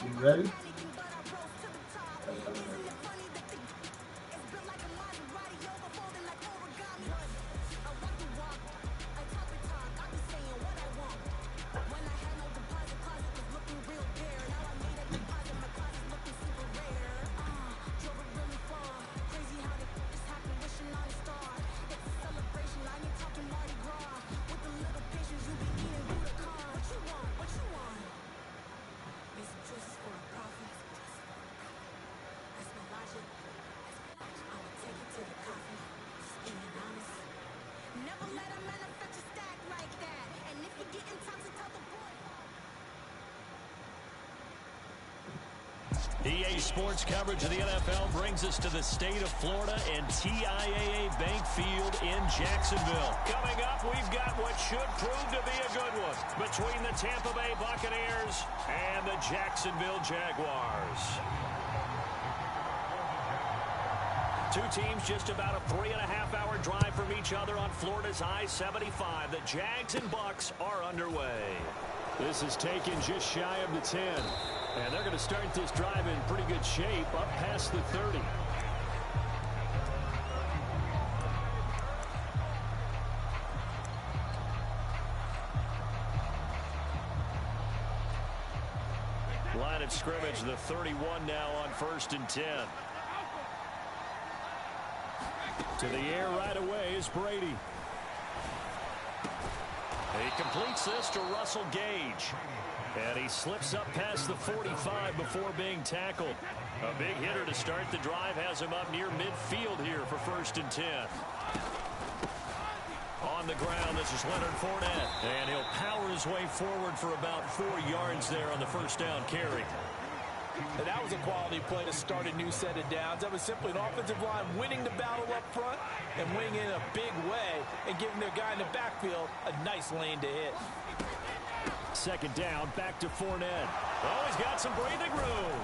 You ready? EA Sports coverage of the NFL brings us to the state of Florida and TIAA Bank Field in Jacksonville. Coming up, we've got what should prove to be a good one between the Tampa Bay Buccaneers and the Jacksonville Jaguars. Two teams just about a 3.5-hour drive from each other on Florida's I-75. The Jags and Bucs are underway. This is taken just shy of the 10. And they're going to start this drive in pretty good shape, up past the 30. Line of scrimmage, the 31 now on 1st and 10. To the air right away is Brady. He completes this to Russell Gage. And he slips up past the 45 before being tackled. A big hitter to start the drive has him up near midfield here for 1st and 10. On the ground, this is Leonard Fournette. And he'll power his way forward for about 4 yards there on the first down carry. And that was a quality play to start a new set of downs. That was simply an offensive line winning the battle up front and winning in a big way and giving their guy in the backfield a nice lane to hit. Second down, back to Fournette. Oh, he's got some breathing room.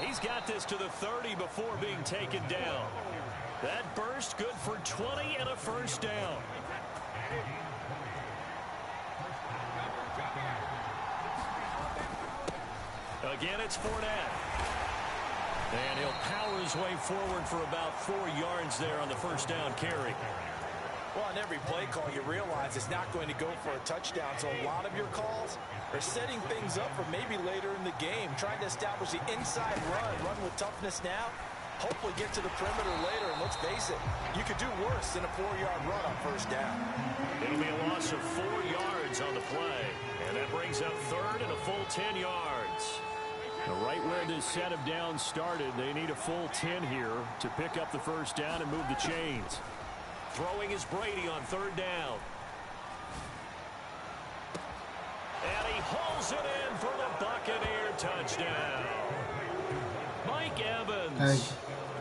He's got this to the 30 before being taken down. That burst good for 20 and a first down. Again, it's Fournette. And he'll power his way forward for about 4 yards there on the first down carry. Well, on every play call, you realize it's not going to go for a touchdown. So a lot of your calls are setting things up for maybe later in the game, trying to establish the inside run with toughness now, hopefully get to the perimeter later. And let's face it, you could do worse than a 4-yard run on first down. It'll be a loss of 4 yards on the play. And that brings up 3rd and a full 10 yards. Right where this set of downs started, they need a full 10 here to pick up the first down and move the chains. Throwing is Brady on 3rd down. And he hauls it in for the Buccaneer touchdown. Mike Evans,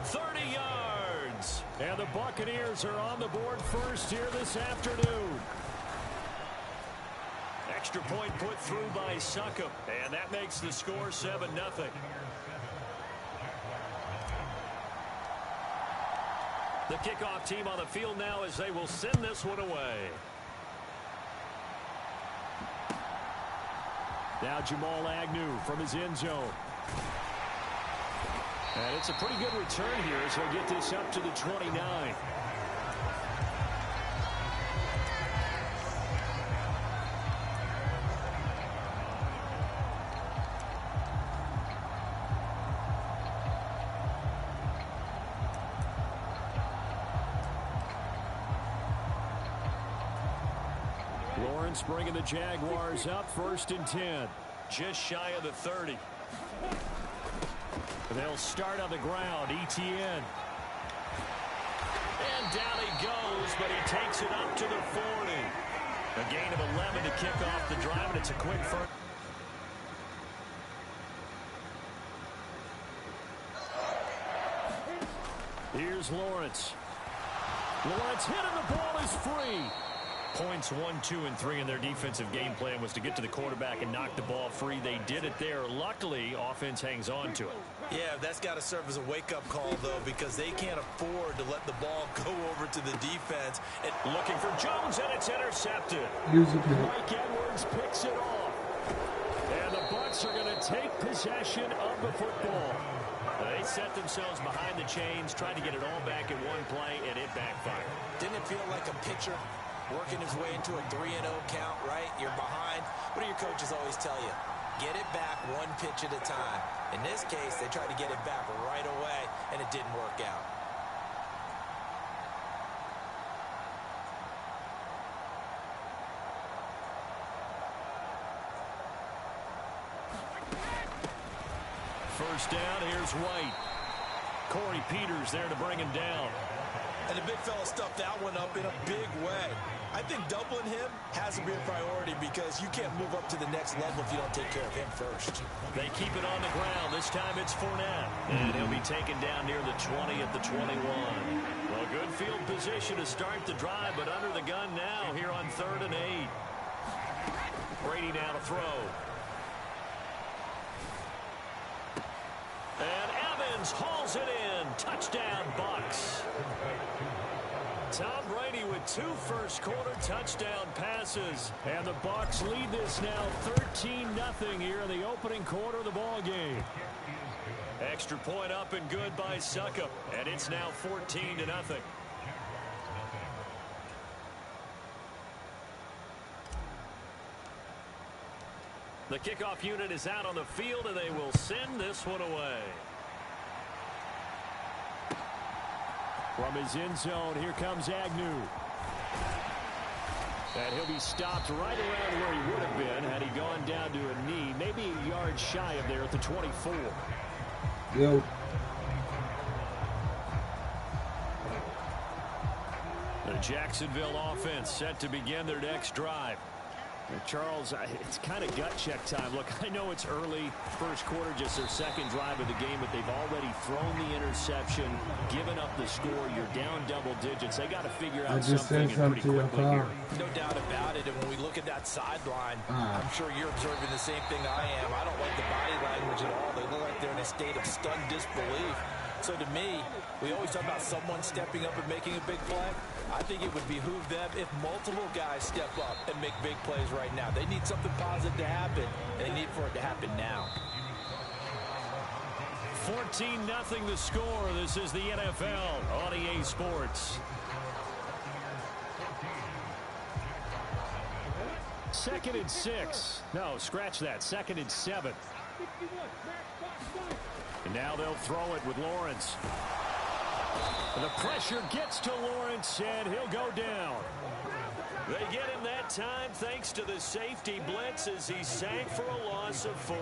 30 yards. And the Buccaneers are on the board first here this afternoon. Extra point put through by Succop, and that makes the score 7-0. The kickoff team on the field now as they will send this one away. Now Jamal Agnew from his end zone. And it's a pretty good return here as he'll get this up to the 29. Bringing the Jaguars up 1st and 10. Just shy of the 30. They'll start on the ground. Etienne. And down he goes, but he takes it up to the 40. A gain of 11 to kick off the drive, and it's a quick first. Here's Lawrence. Lawrence hit and the ball is free. Points 1, 2, and 3 in their defensive game plan was to get to the quarterback and knock the ball free. They did it there. Luckily, offense hangs on to it. Yeah, that's got to serve as a wake-up call, though, because they can't afford to let the ball go over to the defense. And looking for Jones, and it's intercepted. Mike Edwards picks it off. And the Bucs are going to take possession of the football. They set themselves behind the chains, trying to get it all back in one play, and it backfired. Didn't it feel like a pitcher working his way into a 3-0 count, right? You're behind. What do your coaches always tell you? Get it back one pitch at a time. In this case, they tried to get it back right away, and it didn't work out. First down, here's White. Corey Peters there to bring him down. And the big fella stuffed that one up in a big way. I think doubling him has to be a priority because you can't move up to the next level if you don't take care of him first. They keep it on the ground. This time it's Fournette. And he'll be taken down near the 20 at the 21. Well, good field position to start the drive, but under the gun now here on 3rd and 8. Brady now to throw. And Evans hauls it in. Touchdown, Bucs. Tom Brady with 2 first-quarter touchdown passes. And the Bucs lead this now 13-0 here in the opening quarter of the ball game. Extra point up and good by Suckup. And it's now 14-0. The kickoff unit is out on the field, and they will send this one away. From his end zone, here comes Agnew. And he'll be stopped right around where he would have been had he gone down to a knee, maybe a yard shy of there at the 24. Yo. The Jacksonville offense set to begin their next drive. Charles, it's kind of gut check time. Look, I know it's early, first quarter, just their second drive of the game, but they've already thrown the interception, given up the score. You're down double digits. They got to figure out something pretty quickly here. No doubt about it. And when we look at that sideline, I'm sure you're observing the same thing I am. I don't like the body language at all. They look like they're in a state of stunned disbelief. So to me, we always talk about someone stepping up and making a big play. I think it would behoove them if multiple guys step up and make big plays right now. They need something positive to happen, and they need for it to happen now. 14-0 the score. This is the NFL on EA Sports. Second and 6. No, scratch that. 2nd and 7. And now they'll throw it with Lawrence. The pressure gets to Lawrence, and he'll go down. They get him that time thanks to the safety blitz as he sank for a loss of 4.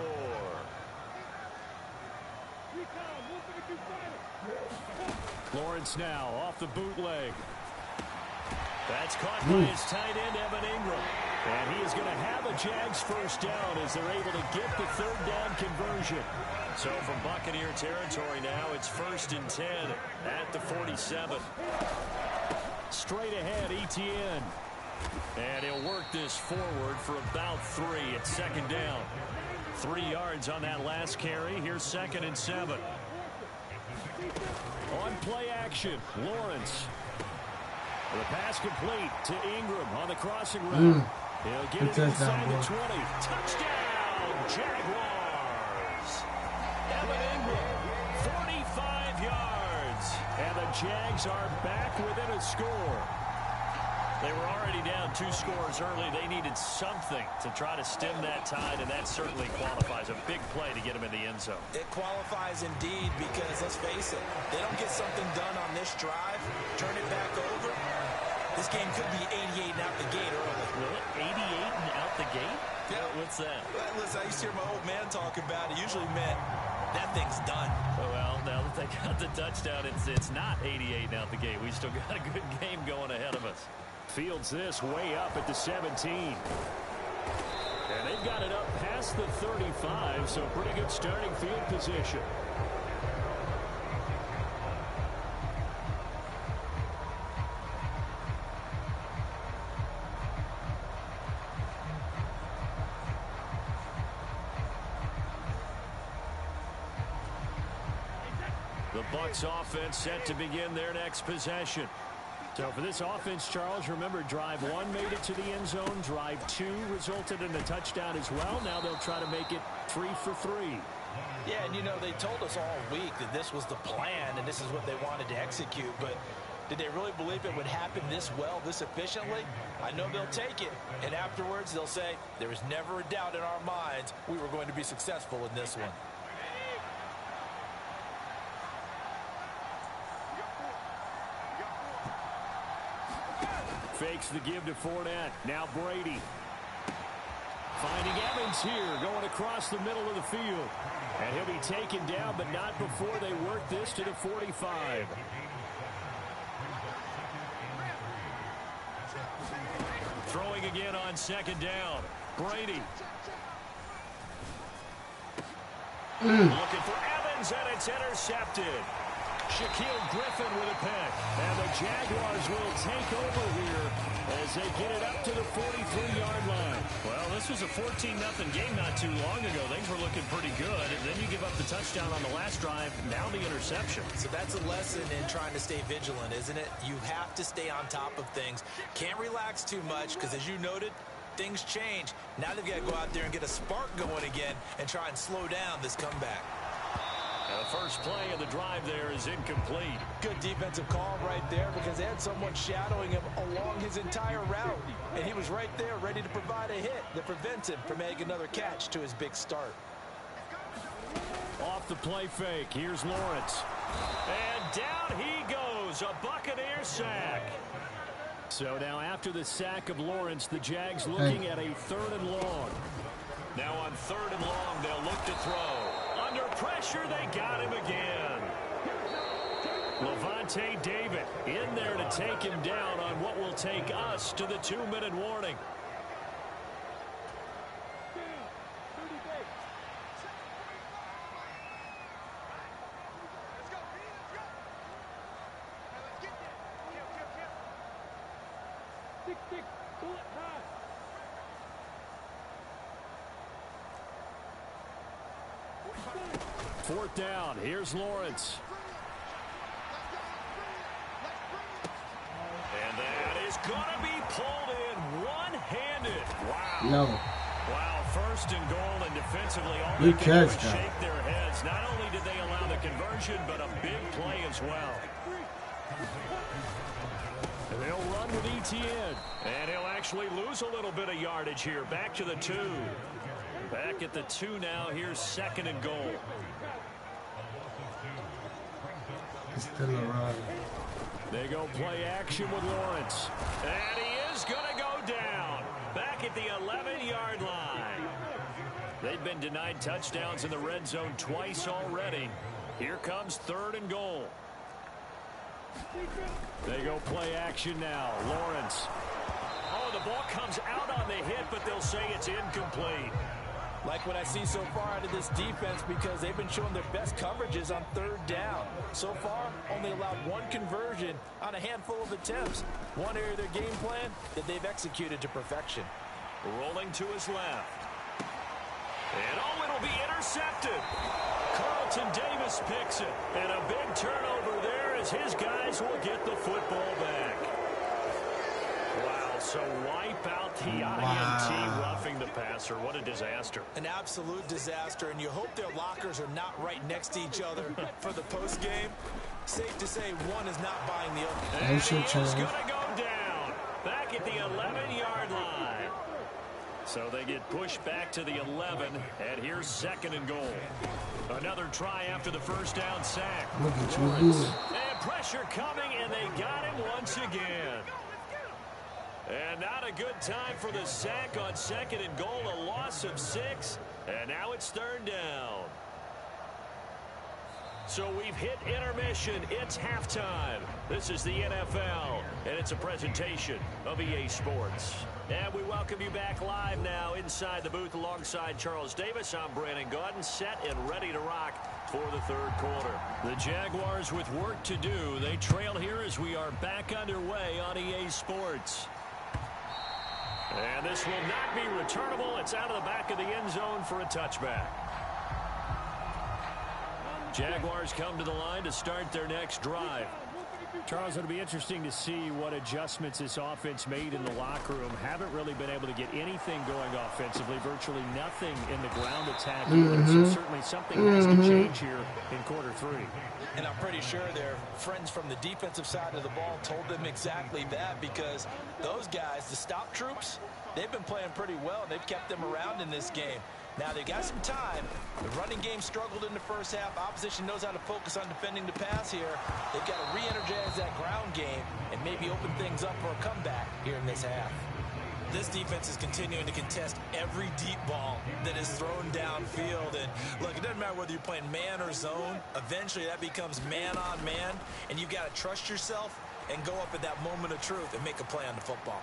Lawrence now off the bootleg. That's caught by his tight end, Evan Ingram. And he is going to have a Jags first down as they're able to get the 3rd down conversion. So from Buccaneer territory now, it's 1st and 10 at the 47. Straight ahead, Etienne. And he'll work this forward for about 3 at 2nd down. 3 yards on that last carry. Here's 2nd and 7. On play action, Lawrence. The pass complete to Ingram on the crossing route. He'll get it inside the 20. Touchdown, Jaguars. Evan Ingram, 45 yards. And the Jags are back within a score. They were already down 2 scores early. They needed something to try to stem that tide, and that certainly qualifies. A big play to get them in the end zone. It qualifies indeed because, let's face it, they don't get something done on this drive, turn it back over. This game could be 88 and out the gate early. Will it? 88 and out the gate? Yeah. What's that? Listen, I used to hear my old man talk about it. Usually meant that thing's done. Well, now that they got the touchdown, it's not 88 and out the gate. We still got a good game going ahead of us. Fields this way up at the 17. And they've got it up past the 35, so pretty good starting field position. The Bucs offense set to begin their next possession. So for this offense, Charles, remember drive 1 made it to the end zone. Drive 2 resulted in a touchdown as well. Now they'll try to make it 3 for 3. Yeah, and you know, they told us all week that this was the plan and this is what they wanted to execute, but did they really believe it would happen this well, this efficiently? I know they'll take it, and afterwards they'll say, there was never a doubt in our minds we were going to be successful in this one. Fakes the give to Fournette. Now Brady. Finding Evans here, going across the middle of the field. And he'll be taken down, but not before they work this to the 45. Throwing again on second down. Brady. Looking for Evans, and it's intercepted. Shaquille Griffin with a pick. And the Jaguars will take over here as they get it up to the 43-yard line. Well, this was a 14-0 game not too long ago. Things were looking pretty good, and then you give up the touchdown on the last drive, now the interception. So that's a lesson in trying to stay vigilant, isn't it? You have to stay on top of things. Can't relax too much because, as you noted, things change. Now they've got to go out there and get a spark going again and try and slow down this comeback. The first play of the drive there is incomplete. Good defensive call right there because they had someone shadowing him along his entire route. And he was right there ready to provide a hit that prevents him from making another catch to his big start. Off the play fake. Here's Lawrence. And down he goes. A Buccaneer sack. So now after the sack of Lawrence, the Jags looking at a 3rd and long. Now on 3rd and long, they'll look to throw. Under pressure, they got him again. Levante David in there to take him down on what will take us to the 2-minute warning. Fourth down. Here's Lawrence. And that is going to be pulled in one-handed. Wow. No. Wow, 1st and goal, and defensively all Good they can do is catch, shake their heads. Not only did they allow the conversion, but a big play as well. They'll run with Etienne. And he'll actually lose a little bit of yardage here. Back to the 2. Back at the 2 now. Here's 2nd and goal. Still around. They go play action with Lawrence. And he is going to go down. Back at the 11-yard line. They've been denied touchdowns in the red zone twice already. Here comes 3rd and goal. They go play action now. Lawrence. Oh, the ball comes out on the hit, but they'll say it's incomplete. Like what I see so far out of this defense because they've been showing their best coverages on 3rd down. So far, only allowed 1 conversion on a handful of attempts. One area of their game plan that they've executed to perfection. Rolling to his left. And oh, it'll be intercepted. Carlton Davis picks it. And a big turnover there as his guys will get the football back. Wow, so wipe out the INT roughing the passer. What a disaster. An absolute disaster, and you hope their lockers are not right next to each other for the postgame. Safe to say one is not buying the other. And he is going to go down. Back at the 11-yard line. So they get pushed back to the 11, and here's 2nd and goal. Another try after the 1st down sack. Look at you. And pressure coming, and they got him once again. And not a good time for the sack on 2nd and goal, a loss of 6, and now it's 3rd down. So we've hit intermission. It's halftime. This is the NFL, and it's a presentation of EA Sports. And we welcome you back live now inside the booth alongside Charles Davis. I'm Brandon Gaudin, set and ready to rock for the 3rd quarter. The Jaguars with work to do. They trail here as we are back underway on EA Sports. And this will not be returnable. It's out of the back of the end zone for a touchback. Jaguars come to the line to start their next drive. Charles, it'll be interesting to see what adjustments this offense made in the locker room. Haven't really been able to get anything going offensively, virtually nothing in the ground attack. So certainly something has to change here in quarter 3. And I'm pretty sure their friends from the defensive side of the ball told them exactly that, because those guys, the stop troops, they've been playing pretty well. They've kept them around in this game. Now, they've got some time. The running game struggled in the first half. Opposition knows how to focus on defending the pass here. They've got to re-energize that ground game and maybe open things up for a comeback here in this half. This defense is continuing to contest every deep ball that is thrown downfield. And, look, it doesn't matter whether you're playing man or zone. Eventually, that becomes man on man, and you've got to trust yourself and go up at that moment of truth and make a play on the football.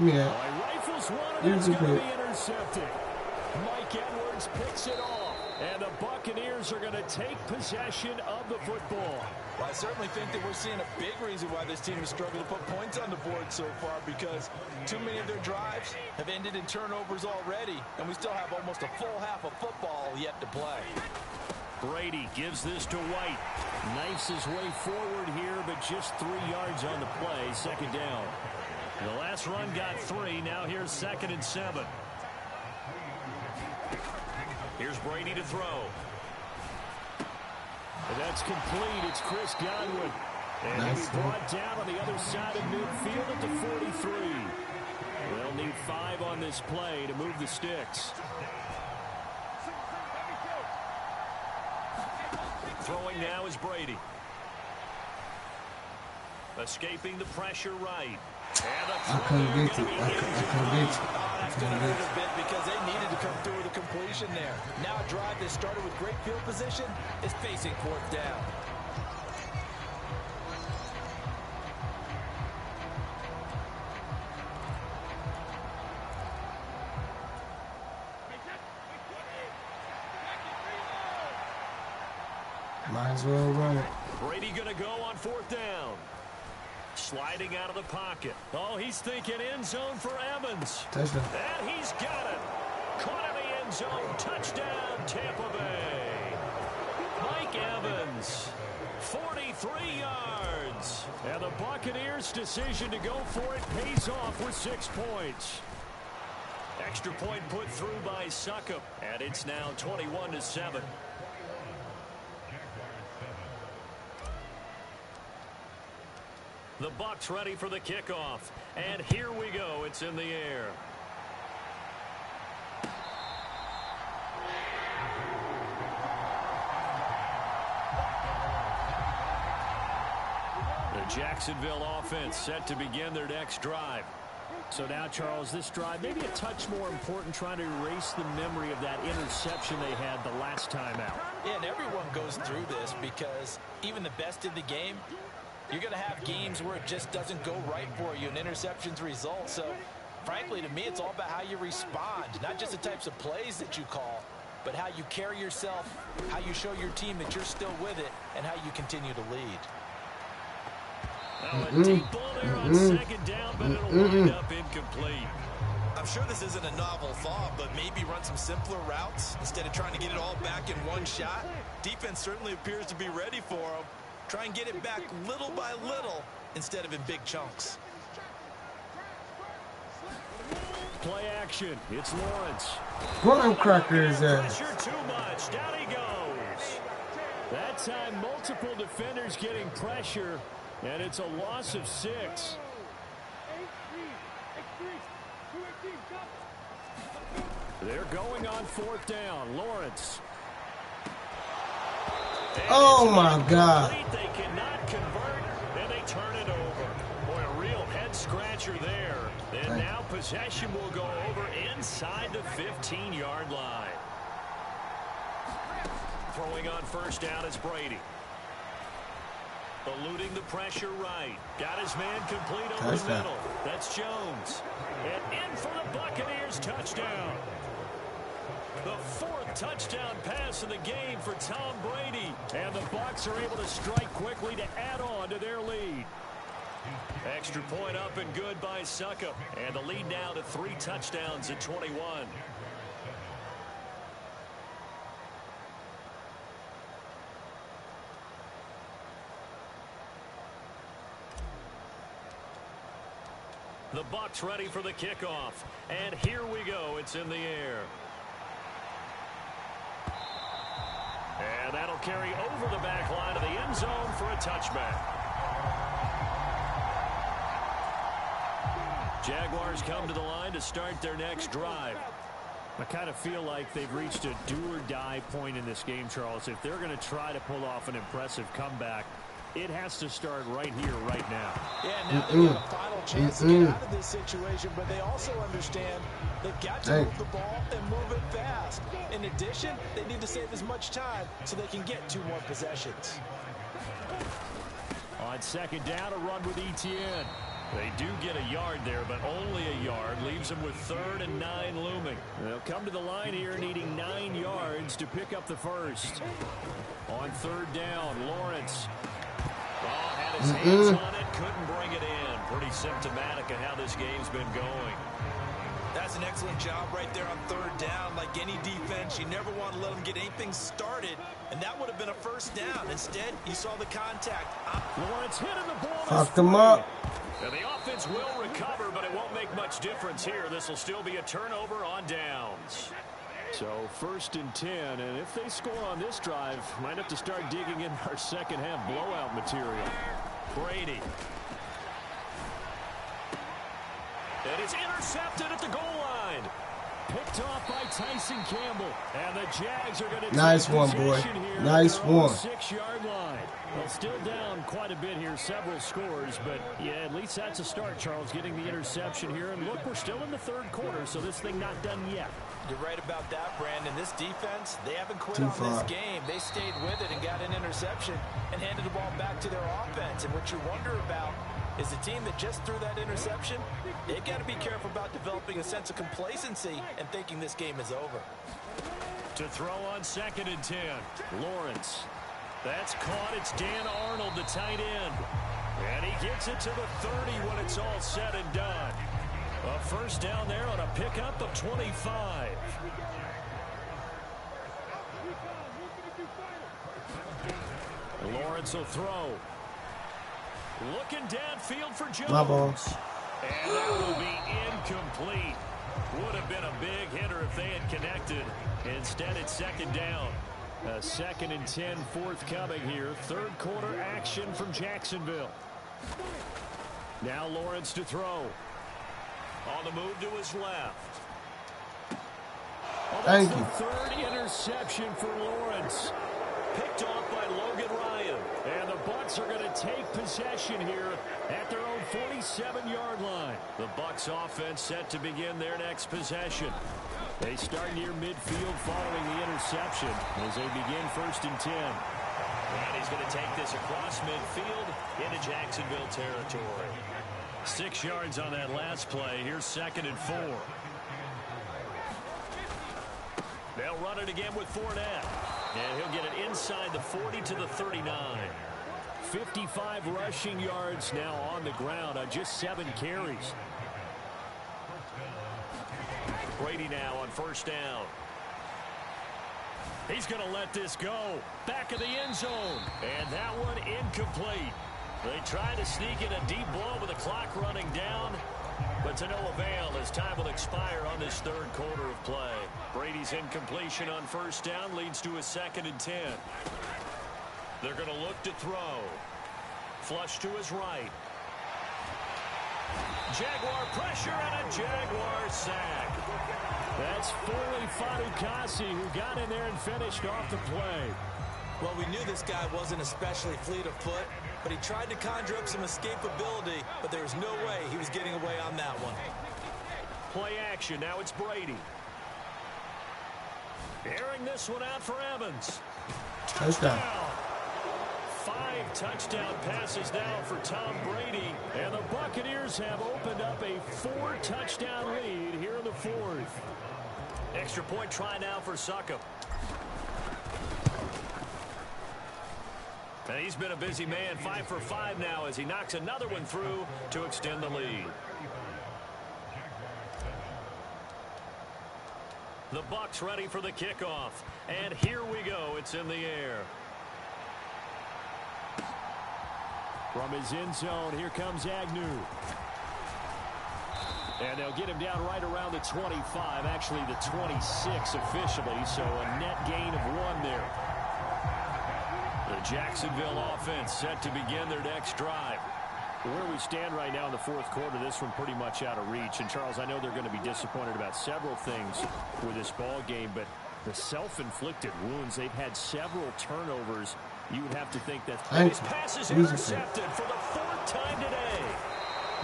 Yeah. Rifles one, and it's going to be intercepted. Mike Edwards picks it off, and the Buccaneers are going to take possession of the football. Well, I certainly think that we're seeing a big reason why this team has struggled to put points on the board so far, because too many of their drives have ended in turnovers already, and we still have almost a full half of football yet to play. Brady gives this to White. Knifes his way forward here, but just 3 yards on the play. Second down. The last run got 3. Now here's 2nd and 7. Here's Brady to throw. And that's complete. It's Chris Godwin. And he'll be brought down on the other side of midfield at the 43. They'll need 5 on this play to move the sticks. Throwing now is Brady. Escaping the pressure right. I couldn't get it. I couldn't get it. That's going to hurt a bit because they needed to come through with a completion there. Now a drive that started with great field position is facing 4th down. Might as well run it. Brady going to go on 4th down. Sliding out of the pocket. Oh, he's thinking end zone for Evans. Touchdown. And he's got it. Caught in the end zone. Touchdown, Tampa Bay. Mike Evans, 43 yards. And the Buccaneers' decision to go for it pays off with 6 points. Extra point put through by Suckup. And it's now 21-7. The Bucs ready for the kickoff. And here we go. It's in the air. The Jacksonville offense set to begin their next drive. So now, Charles, this drive maybe a touch more important, trying to erase the memory of that interception they had the last time out. Yeah, and everyone goes through this because even the best in the game, you're going to have games where it just doesn't go right for you and interceptions result. So, frankly, to me, it's all about how you respond, not just the types of plays that you call, but how you carry yourself, how you show your team that you're still with it, and how you continue to lead. Now a deep ball there on 2nd down, but it'll wind up incomplete. I'm sure this isn't a novel thought, but maybe run some simpler routes instead of trying to get it all back in one shot. Defense certainly appears to be ready for them. Try and get it back little by little instead of in big chunks. Play action. It's Lawrence. What them crackers at? Pressure too much. Down he goes. That time, multiple defenders getting pressure, and it's a loss of 6. They're going on 4th down. Lawrence. Oh my God. They cannot convert, and they turn it over. Boy, a real head scratcher there. And now possession will go over inside the 15-yard line. Throwing on 1st down is Brady. Eluding the pressure right. Got his man complete over the middle. That's Jones. And in for the Buccaneers touchdown. The 4th touchdown pass of the game for Tom Brady. And the Bucs are able to strike quickly to add on to their lead. Extra point up and good by Suckup. And the lead now to 3 touchdowns at 21. The Bucs ready for the kickoff. And here we go. It's in the air. And that'll carry over the back line of the end zone for a touchback. Jaguars come to the line to start their next drive. I kind of feel like they've reached a do-or-die point in this game, Charles. If they're going to try to pull off an impressive comeback, it has to start right here, right now. Yeah, now they got a final chance to get out of this situation, but they also understand they've got to move the ball and move it fast. In addition, they need to save as much time so they can get 2 more possessions. On second down, a run with Etienne. They do get a yard there, but only a yard. Leaves them with 3rd and 9 looming. They'll come to the line here needing 9 yards to pick up the first. On 3rd down, Lawrence. Oh, had his hands on it, couldn't bring it in. Pretty symptomatic of how this game's been going. That's an excellent job right there on 3rd down. Like any defense, you never want to let them get anything started, and that would have been a first down. Instead, you saw the contact. Lawrence hitting the ball. Fucked them up. Now the offense will recover, but it won't make much difference here. This will still be a turnover on downs. So 1st and 10, and if they score on this drive, might have to start digging in our second half blowout material. Brady. And it's intercepted at the goal line. Picked off by Tyson Campbell. And the Jags are going to nice one, boy. Nice one. 6-yard line. Well, still down quite a bit here, several scores, but yeah, at least that's a start, Charles, getting the interception here. And look, we're still in the 3rd quarter, so this thing not done yet. You're right about that, Brandon. This defense, they haven't quit on this game. They stayed with it and got an interception and handed the ball back to their offense. And what you wonder about is the team that just threw that interception, they've got to be careful about developing a sense of complacency and thinking this game is over. To throw on 2nd and 10, Lawrence. That's caught. It's Dan Arnold, the tight end. And he gets it to the 30 when it's all said and done. A first down there on a pickup of 25. Lawrence will throw. Looking downfield for Jones. And that will be incomplete. Would have been a big hitter if they had connected. Instead, it's 2nd down. A 2nd and 10 forthcoming here. 3rd quarter action from Jacksonville. Now Lawrence to throw. On the move to his left. Oh, that's the 3rd interception for Lawrence. Picked off by Logan Ryan. And the Bucs are going to take possession here at their own 47-yard line. The Bucs offense set to begin their next possession. They start near midfield following the interception as they begin 1st and 10. And he's going to take this across midfield into Jacksonville territory. 6 yards on that last play. Here's 2nd and 4. They'll run it again with Fournette. And he'll get it inside the 40 to the 39. 55 rushing yards now on the ground on just 7 carries. Brady now on 1st down. He's going to let this go. Back of the end zone. And that one incomplete. They try to sneak in a deep ball with the clock running down, but to no avail as time will expire on this 3rd quarter of play. Brady's incompletion on 1st down leads to a 2nd and 10. They're going to look to throw. Flush to his right. Jaguar pressure and a Jaguar sack. That's Foley Fatukasi who got in there and finished off the play. Well, we knew this guy wasn't especially fleet of foot, but he tried to conjure up some escapability, but there was no way he was getting away on that one. Play action. Now it's Brady. Airing this one out for Evans. Touchdown. 5 touchdown passes now for Tom Brady, and the Buccaneers have opened up a 4-touchdown lead here in the 4th. Extra point try now for Succop. And he's been a busy man, 5 for 5 now as he knocks another one through to extend the lead. The Bucs ready for the kickoff. And here we go. It's in the air. From his end zone, here comes Agnew. And they'll get him down right around the 25, actually the 26 officially, so a net gain of 1 there. The Jacksonville offense set to begin their next drive. Where we stand right now in the fourth quarter, this one pretty much out of reach. And, Charles, I know they're going to be disappointed about several things with this ball game, but the self-inflicted wounds, they've had several turnovers. You would have to think that this pass is intercepted for the 4th time today.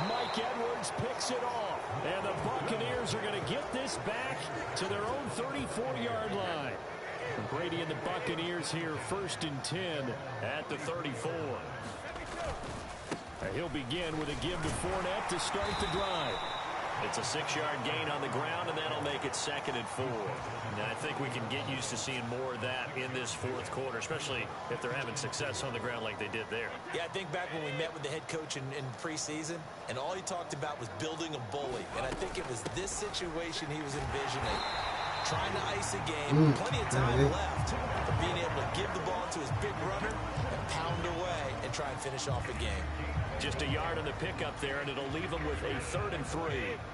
Mike Edwards picks it off, and the Buccaneers are going to get this back to their own 34-yard line. Brady and the Buccaneers here, 1st and 10 at the 34. He'll begin with a give to Fournette to start the drive. It's a 6-yard gain on the ground, and that'll make it 2nd and 4. Now, I think we can get used to seeing more of that in this fourth quarter, especially if they're having success on the ground like they did there. Yeah, I think back when we met with the head coach in preseason, and all he talked about was building a bully. And I think it was this situation he was envisioning. Trying to ice a game, plenty of time left, but being able to give the ball to his big runner and pound away and try and finish off a game. Just a yard on the pickup there, and it'll leave them with a 3rd and 3.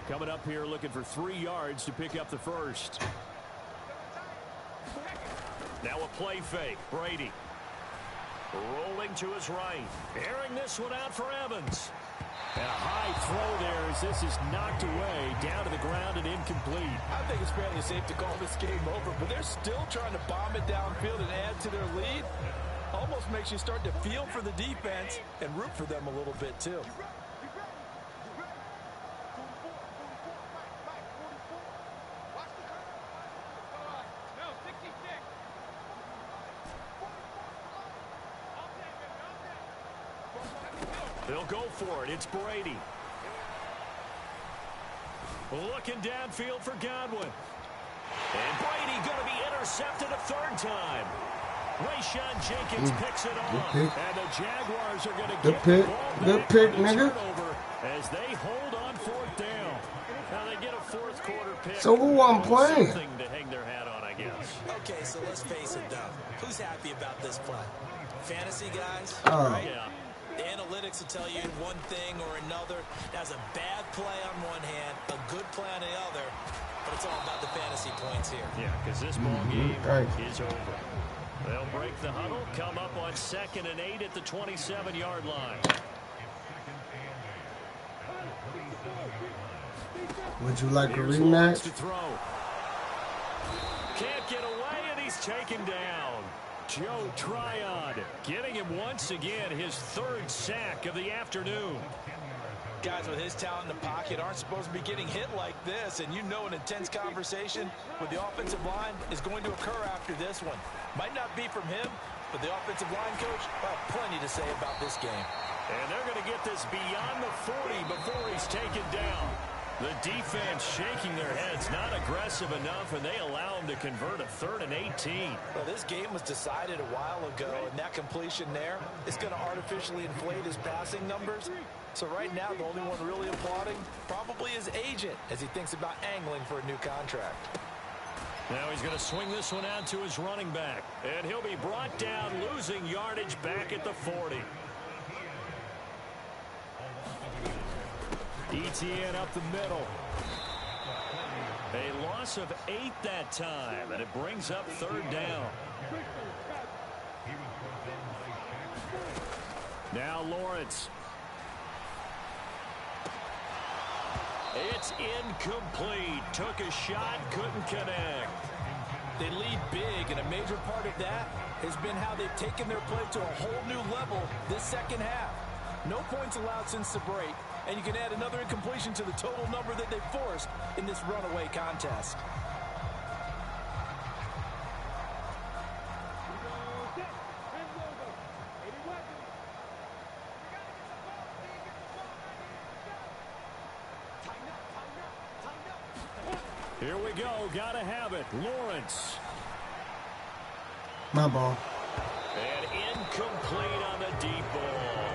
Coming up here looking for 3 yards to pick up the first. Now a play fake. Brady rolling to his right. Airing this one out for Evans. And a high throw there as this is knocked away, down to the ground and incomplete. I think it's fairly safe to call this game over, but they're still trying to bomb it downfield and add to their lead. Almost makes you start to feel for the defense and root for them a little bit, too. They'll go for it. It's Brady. Looking downfield for Godwin. And Brady going to be intercepted a 3rd time. Rayshawn Jenkins picks it off. And the Jaguars are going to get the ball back from the turnover as they hold on 4th down. Now they get a fourth quarter pick. So who I'm playing? Something to hang their hat on, I guess. Okay, so let's face it, though. Who's happy about this play? Fantasy guys? Right? Yeah. The analytics will tell you one thing or another. That's a bad play on one hand, a good play on the other, but it's all about the fantasy points here. Yeah, because this ball game is over. They'll break the huddle, come up on 2nd and 8 at the 27-yard line. Would you like a rematch? To throw. Can't get away, and he's taken down. Joe Tryon getting him once again his 3rd sack of the afternoon. Guys with his talent in the pocket aren't supposed to be getting hit like this, and you know an intense conversation with the offensive line is going to occur after this one. Might not be from him, but the offensive line coach will have plenty to say about this game. And they're going to get this beyond the 40 before he's taken down. The defense shaking their heads, not aggressive enough, and they allow him to convert a 3rd and 18. Well, this game was decided a while ago, and that completion there is going to artificially inflate his passing numbers. So right now, the only one really applauding probably his agent as he thinks about angling for a new contract. Now he's going to swing this one out to his running back, and he'll be brought down, losing yardage back at the 40. ETN up the middle. A loss of 8 that time, and it brings up 3rd down. Now Lawrence. It's incomplete. Took a shot, couldn't connect. They lead big, and a major part of that has been how they've taken their play to a whole new level this second half. No points allowed since the break, and you can add another incompletion to the total number that they forced in this runaway contest. Here we go. Gotta have it. Lawrence. My ball. And incomplete on the deep ball.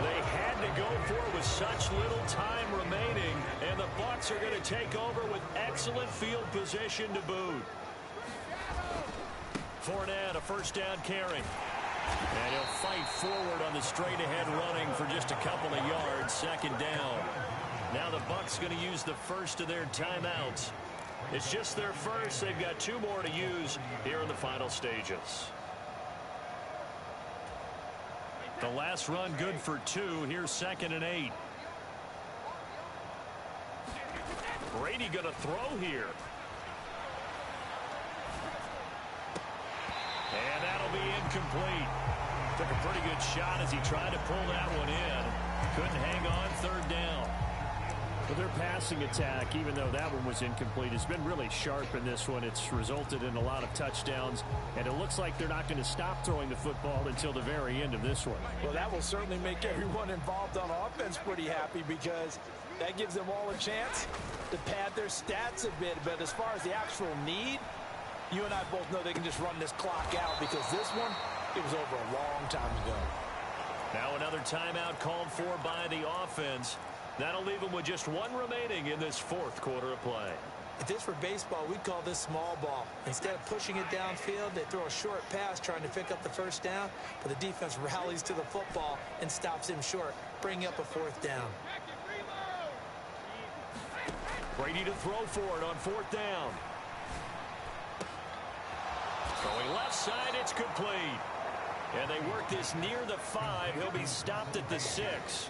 They had to go for it with such little time remaining, and the Bucs are going to take over with excellent field position to boot. Fournette, a 1st down carry. And he'll fight forward on the straight-ahead running for just a couple of yards. 2nd down. Now the Bucs going to use the first of their timeouts. It's just their first. They've got 2 more to use here in the final stages. The last run good for 2. Here's 2nd and 8. Brady going to throw here. And that'll be incomplete. Took a pretty good shot as he tried to pull that one in. Couldn't hang on 3rd down. But their passing attack, even though that one was incomplete, has been really sharp in this one. It's resulted in a lot of touchdowns, and it looks like they're not going to stop throwing the football until the very end of this one. Well, that will certainly make everyone involved on offense pretty happy, because that gives them all a chance to pad their stats a bit. But as far as the actual need, you and I both know they can just run this clock out, because this one, it was over a long time ago. Now another timeout called for by the offense. That'll leave them with just 1 remaining in this 4th quarter of play. If this were baseball, we'd call this small ball. Instead of pushing it downfield, they throw a short pass trying to pick up the 1st down, but the defense rallies to the football and stops him short, bringing up a 4th down. Brady to throw for it on 4th down. Going left side, it's complete. And they work this near the 5. He'll be stopped at the 6.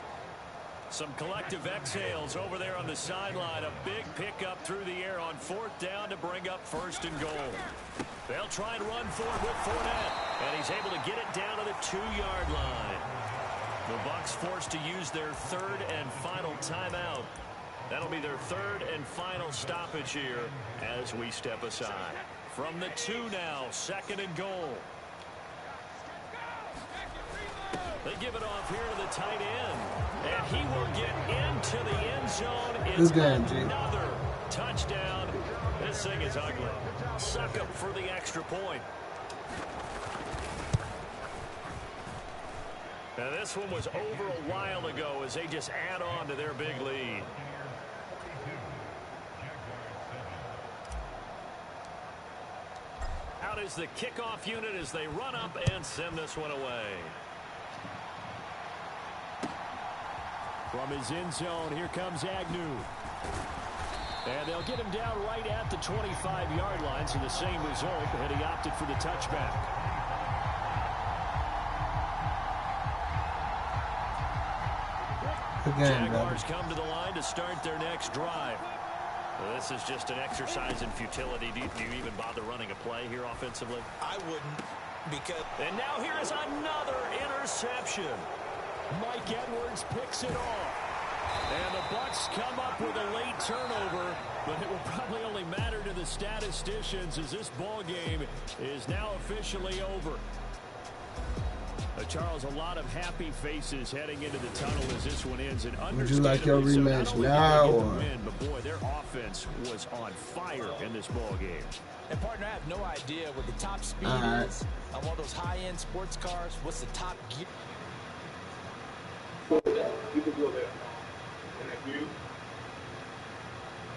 Some collective exhales over there on the sideline. A big pickup through the air on 4th down to bring up 1st and goal. They'll try and run for it with Fournette. And he's able to get it down to the 2-yard line. The Bucs forced to use their 3rd and final timeout. That'll be their 3rd and final stoppage here as we step aside. From the 2 now, 2nd and goal. They give it off here to the tight end. And he will get into the end zone. It's another touchdown. This thing is ugly. Suck up for the extra point. Now this one was over a while ago as they just add on to their big lead. Out is the kickoff unit as they run up and send this one away. From his end zone, here comes Agnew. And they'll get him down right at the 25-yard line, so the same result, and he opted for the touchback. Jaguars come to the line to start their next drive. Well, this is just an exercise in futility. Do you even bother running a play here offensively? I wouldn't, because... And now here is another interception. Mike Edwards picks it off. And the Bucs come up with a late turnover, but it will probably only matter to the statisticians as this ball game is now officially over. Charles, a lot of happy faces heading into the tunnel as this one ends. And would you like your rematch now? Win, but boy, their offense was on fire in this ball game. And partner, I have no idea what the top speed is on one of those high-end sports cars. What's the top gear? You can go there. And if you